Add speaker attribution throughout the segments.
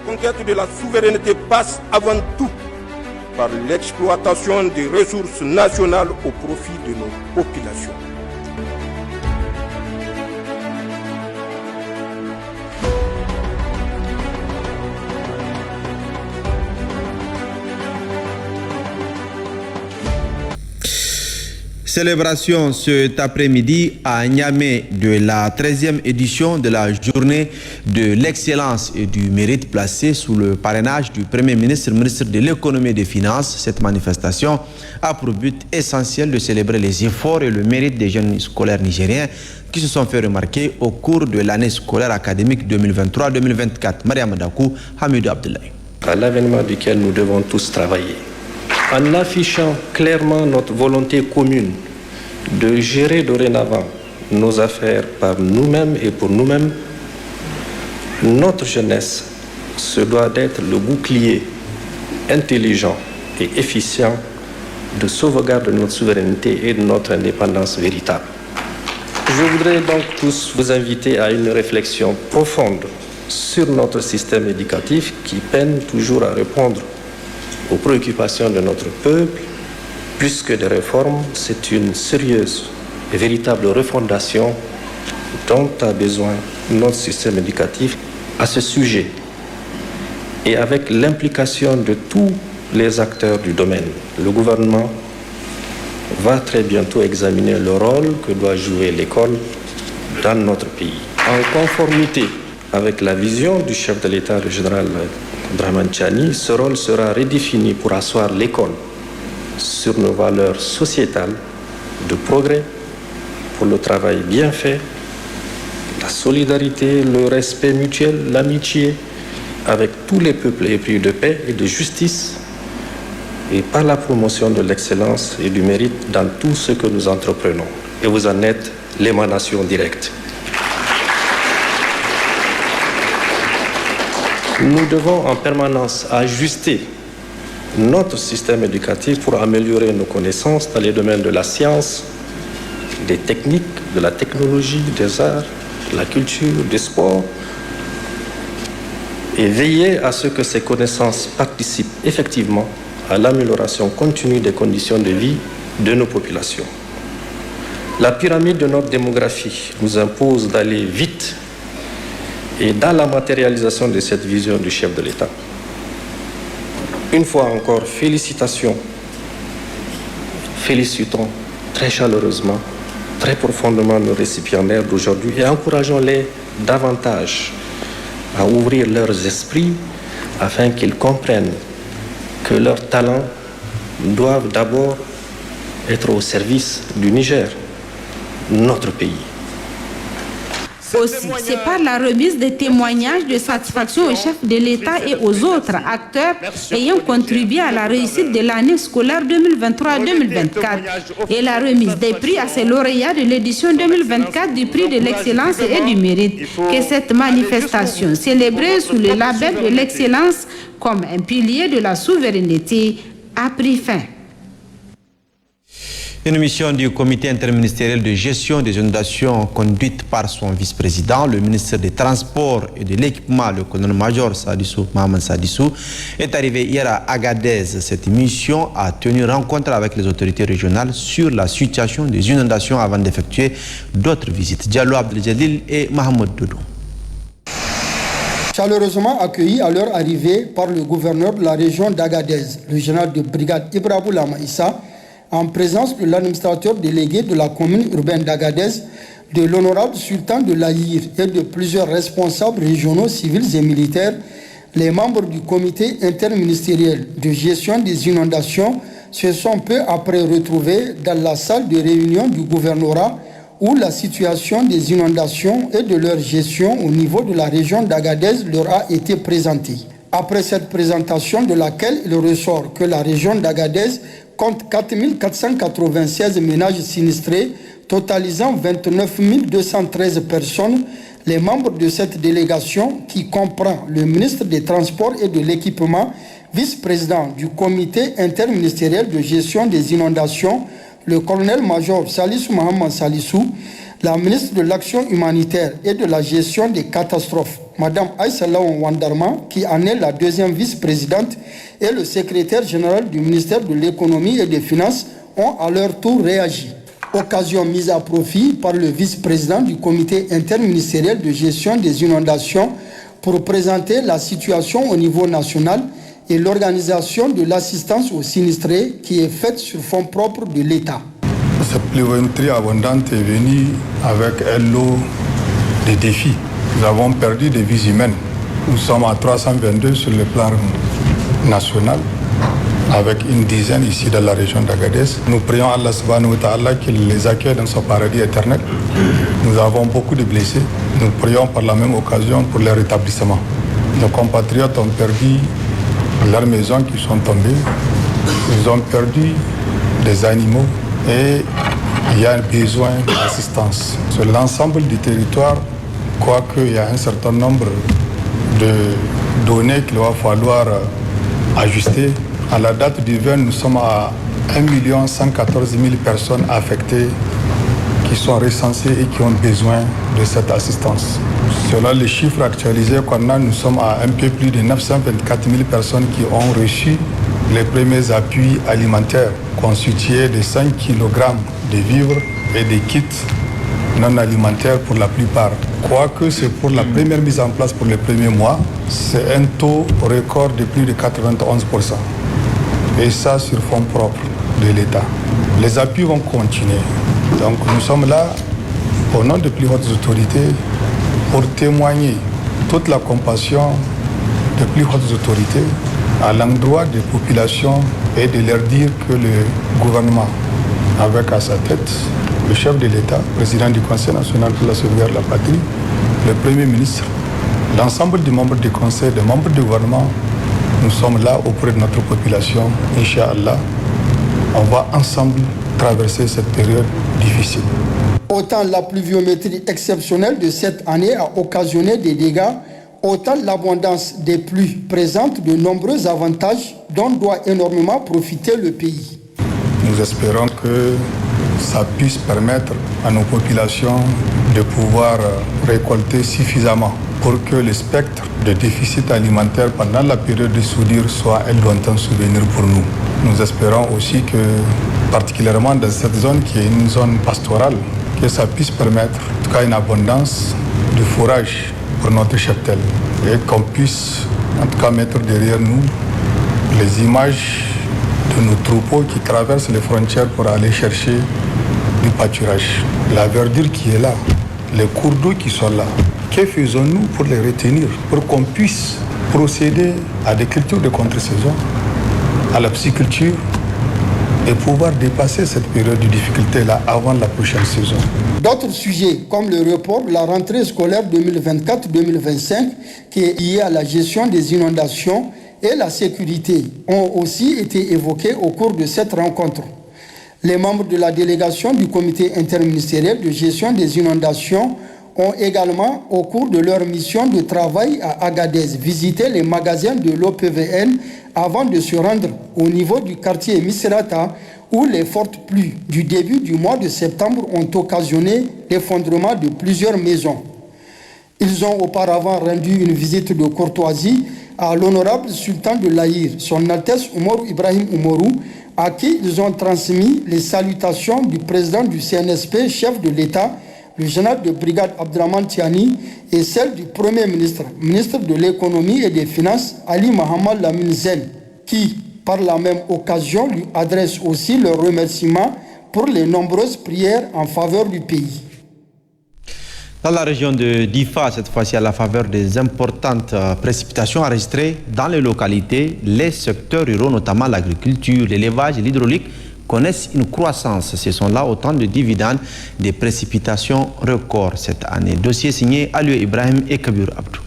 Speaker 1: conquête de la souveraineté passe avant tout par l'exploitation des ressources nationales au profit de nos populations.
Speaker 2: Célébration cet après-midi à Niamey de la 13e édition de la journée de l'excellence et du mérite placée sous le parrainage du Premier ministre, ministre de l'économie et des finances. Cette manifestation a pour but essentiel de célébrer les efforts et le mérite des jeunes scolaires nigériens qui se sont fait remarquer au cours de l'année scolaire académique 2023-2024. Mariam Dakou, Hamidou Abdoulaye.
Speaker 3: À l'avènement duquel nous devons tous travailler, en affichant clairement notre volonté commune de gérer dorénavant nos affaires par nous-mêmes et pour nous-mêmes, notre jeunesse se doit d'être le bouclier intelligent et efficient de sauvegarde de notre souveraineté et de notre indépendance véritable. Je voudrais donc tous vous inviter à une réflexion profonde sur notre système éducatif qui peine toujours à répondre aux préoccupations de notre peuple. Plus que des réformes, c'est une sérieuse et véritable refondation dont a besoin notre système éducatif. À ce sujet, et avec l'implication de tous les acteurs du domaine, le gouvernement va très bientôt examiner le rôle que doit jouer l'école dans notre pays. En conformité avec la vision du chef de l'État, le général Abdrahmane Tchiani, ce rôle sera redéfini pour asseoir l'école sur nos valeurs sociétales de progrès, pour le travail bien fait, la solidarité, le respect mutuel, l'amitié avec tous les peuples épris de paix et de justice, et par la promotion de l'excellence et du mérite dans tout ce que nous entreprenons. Et vous en êtes l'émanation directe. Nous devons en permanence ajuster notre système éducatif pour améliorer nos connaissances dans les domaines de la science, des techniques, de la technologie, des arts, de la culture, des sports, et veiller à ce que ces connaissances participent effectivement à l'amélioration continue des conditions de vie de nos populations. La pyramide de notre démographie nous impose d'aller vite et dans la matérialisation de cette vision du chef de l'État. Une fois encore, félicitons très chaleureusement, très profondément nos récipiendaires d'aujourd'hui et encourageons-les davantage à ouvrir leurs esprits afin qu'ils comprennent que leurs talents doivent d'abord être au service du Niger, notre pays.
Speaker 4: Aussi, c'est par la remise des témoignages de satisfaction au chef de l'État et aux autres acteurs ayant contribué à la réussite de l'année scolaire 2023-2024 et la remise des prix à ces lauréats de l'édition 2024 du prix de l'excellence et du mérite que cette manifestation célébrée sous le label de l'excellence comme un pilier de la souveraineté a pris fin.
Speaker 2: Une mission du comité interministériel de gestion des inondations conduite par son vice-président, le ministre des Transports et de l'Équipement, le colonel-major Mohamed Sadissou, est arrivée hier à Agadez. Cette mission a tenu rencontre avec les autorités régionales sur la situation des inondations avant d'effectuer d'autres visites. Diallo Abdeljalil et Mahmoud Doudou.
Speaker 5: Chaleureusement accueillis à leur arrivée par le gouverneur de la région d'Agadez, le général de brigade Ibrahim Lama Issa, en présence de l'administrateur délégué de la commune urbaine d'Agadez, de l'honorable sultan de l'Aïr et de plusieurs responsables régionaux civils et militaires, les membres du comité interministériel de gestion des inondations se sont peu après retrouvés dans la salle de réunion du gouvernorat où la situation des inondations et de leur gestion au niveau de la région d'Agadez leur a été présentée. Après cette présentation de laquelle il ressort que la région d'Agadez compte 4 496 ménages sinistrés, totalisant 29 213 personnes, les membres de cette délégation, qui comprend le ministre des Transports et de l'Équipement, vice-président du comité interministériel de gestion des inondations, le colonel-major Salissou Mohamed Salissou, La ministre de l'Action humanitaire et de la gestion des catastrophes, Mme Aïssa Lawan Wandarma, qui en est la deuxième vice-présidente, et le secrétaire général du ministère de l'Économie et des Finances ont à leur tour réagi. Occasion mise à profit par le vice-président du comité interministériel de gestion des inondations pour présenter la situation au niveau national et l'organisation de l'assistance aux sinistrés qui est faite sur fonds propres de l'État.
Speaker 6: Cette pluviométrie abondante est venue avec un lot de défis. Nous avons perdu des vies humaines. Nous sommes à 322 sur le plan national, avec une dizaine ici dans la région d'Agadez. Nous prions Allah subhanahu wa ta'ala qu'il les accueille dans son paradis éternel. Nous avons beaucoup de blessés. Nous prions par la même occasion pour leur rétablissement. Nos compatriotes ont perdu leurs maisons qui sont tombées. Ils ont perdu des animaux et il y a besoin d'assistance. Sur l'ensemble du territoire, quoique il y a un certain nombre de données qu'il va falloir ajuster. À la date du 20, nous sommes à 1 114 000 personnes affectées qui sont recensées et qui ont besoin de cette assistance. Selon les chiffres actualisés qu'on a, nous sommes à un peu plus de 924 000 personnes qui ont reçu les premiers appuis alimentaires constitués de 5 kg de vivres et des kits non alimentaires pour la plupart. Quoique c'est pour la première mise en place pour les premiers mois, c'est un taux record de plus de 91%. Et ça sur fonds propres de l'État. Les appuis vont continuer. Donc nous sommes là, au nom des plus hautes autorités, pour témoigner toute la compassion des plus hautes autorités à l'endroit des populations et de leur dire que le gouvernement, avec à sa tête le chef de l'État, président du Conseil national pour la sauvegarde de la patrie, le Premier ministre, l'ensemble des membres du Conseil, des membres du gouvernement, nous sommes là auprès de notre population. Inch'Allah, on va ensemble traverser cette période difficile.
Speaker 5: Autant la pluviométrie exceptionnelle de cette année a occasionné des dégâts, autant l'abondance des pluies présente de nombreux avantages dont doit énormément profiter le pays.
Speaker 6: Nous espérons que ça puisse permettre à nos populations de pouvoir récolter suffisamment pour que le spectre de déficit alimentaire pendant la période de soudure soit un lointain souvenir pour nous. Nous espérons aussi que, particulièrement dans cette zone qui est une zone pastorale, que ça puisse permettre en tout cas une abondance de fourrage pour notre cheptel et qu'on puisse en tout cas mettre derrière nous les images de nos troupeaux qui traversent les frontières pour aller chercher du pâturage. La verdure qui est là, les cours d'eau qui sont là, que faisons-nous pour les retenir, pour qu'on puisse procéder à des cultures de contre-saison, à la pisciculture et pouvoir dépasser cette période de difficulté-là avant la prochaine saison.
Speaker 5: D'autres sujets, comme le report de la rentrée scolaire 2024-2025, qui est lié à la gestion des inondations et la sécurité, ont aussi été évoqués au cours de cette rencontre. Les membres de la délégation du comité interministériel de gestion des inondations ont également, au cours de leur mission de travail à Agadez, visité les magasins de l'OPVN avant de se rendre au niveau du quartier Misrata, où les fortes pluies du début du mois de septembre ont occasionné l'effondrement de plusieurs maisons. Ils ont auparavant rendu une visite de courtoisie à l'honorable sultan de l'Aïr, son Altesse Oumarou Ibrahim Oumarou, à qui ils ont transmis les salutations du président du CNSP, chef de l'État, le général de brigade Abdraman Tiani, et celle du Premier ministre, ministre de l'Économie et des Finances, Ali Mohamed Lamine Zen, qui, par la même occasion, lui adresse aussi leurs remerciements pour les nombreuses prières en faveur du pays.
Speaker 2: Dans la région de Difa, cette fois-ci à la faveur des importantes précipitations enregistrées dans les localités, les secteurs ruraux, notamment l'agriculture, l'élevage et l'hydraulique, connaissent une croissance. Ce sont là autant de dividendes des précipitations records cette année. Dossier signé Aliou Ibrahim et Kabir Abdou.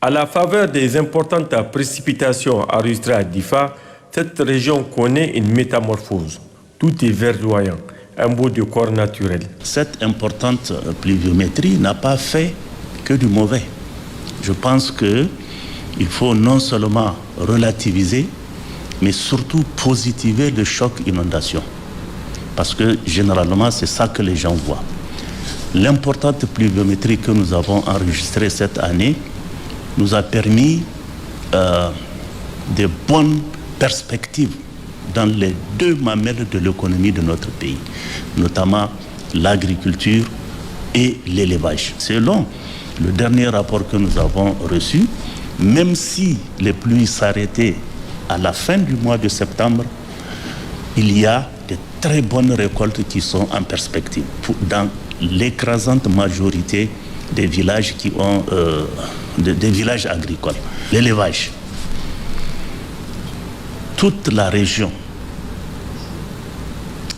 Speaker 7: À la faveur des importantes précipitations enregistrées à Difa, cette région connaît une métamorphose. Tout est verdoyant, un beau décor naturel.
Speaker 8: Cette importante pluviométrie n'a pas fait que du mauvais. Je pense qu'il faut non seulement relativiser, mais surtout positiver le choc inondation. Parce que généralement, c'est ça que les gens voient. l'importante pluviométrie que nous avons enregistrée cette année nous a permis de bonnes perspectives dans les deux mamelles de l'économie de notre pays, notamment l'agriculture et l'élevage. Selon le dernier rapport que nous avons reçu, même si les pluies s'arrêtaient à la fin du mois de septembre, il y a de très bonnes récoltes qui sont en perspective dans l'écrasante majorité des villages qui ont des villages agricoles. L'élevage. Toute la région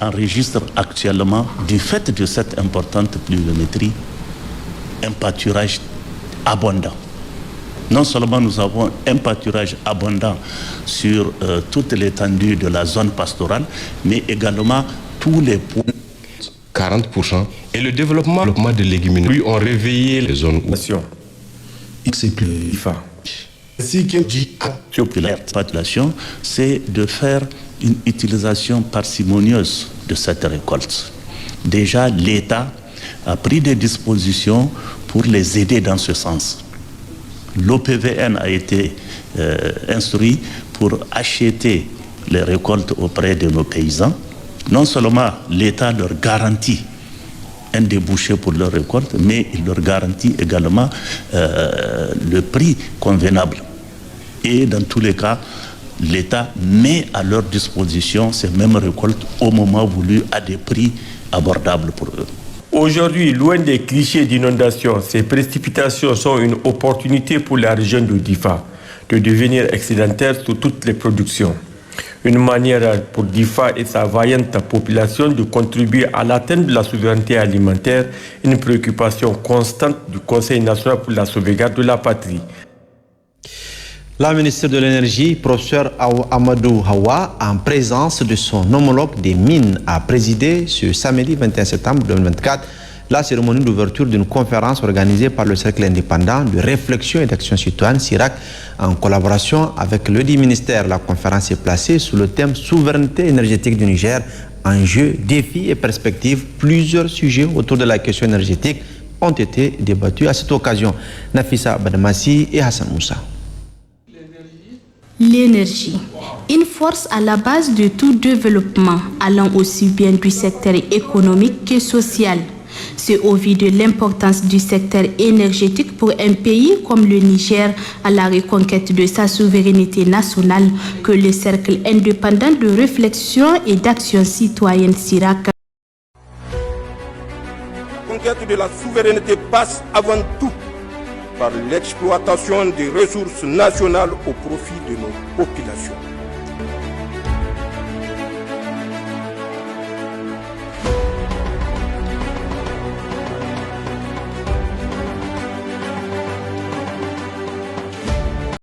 Speaker 8: enregistre actuellement, du fait de cette importante pluviométrie, un pâturage abondant. Non seulement nous avons un pâturage abondant sur toute l'étendue de la zone pastorale, mais également tous les points.
Speaker 9: 40%. Et le développement de légumineuses, lui, ont réveillé les zones où...
Speaker 8: C'est de faire une utilisation parcimonieuse de cette récolte. Déjà, l'État a pris des dispositions pour les aider dans ce sens. L'OPVN a été instruit pour acheter les récoltes auprès de nos paysans. Non seulement l'État leur garantit un débouché pour leur récolte, mais il leur garantit également le prix convenable. Et dans tous les cas, l'État met à leur disposition ces mêmes récoltes au moment voulu à des prix abordables pour eux.
Speaker 7: Aujourd'hui, loin des clichés d'inondation, ces précipitations sont une opportunité pour la région de Difa de devenir excédentaire sur toutes les productions. Une manière pour Difa et sa vaillante population de contribuer à l'atteinte de la souveraineté alimentaire, une préoccupation constante du Conseil national pour la sauvegarde de la patrie.
Speaker 2: La ministre de l'Énergie, professeur Amadou Hawa, en présence de son homologue des mines, a présidé ce samedi 21 septembre 2024 la cérémonie d'ouverture d'une conférence organisée par le Cercle indépendant de réflexion et d'action citoyenne CIRAC en collaboration avec le dit ministère. La conférence est placée sous le thème souveraineté énergétique du Niger, enjeux, défis et perspectives. Plusieurs sujets autour de la question énergétique ont été débattus à cette occasion. Nafissa Badamassi et Hassan Moussa.
Speaker 10: L'énergie, une force à la base de tout développement, allant aussi bien du secteur économique que social. C'est au vu de l'importance du secteur énergétique pour un pays comme le Niger à la reconquête de sa souveraineté nationale que le Cercle indépendant de réflexion et d'action citoyenne CIRAC.
Speaker 1: La conquête de la souveraineté passe avant tout par l'exploitation des ressources nationales au profit de nos populations.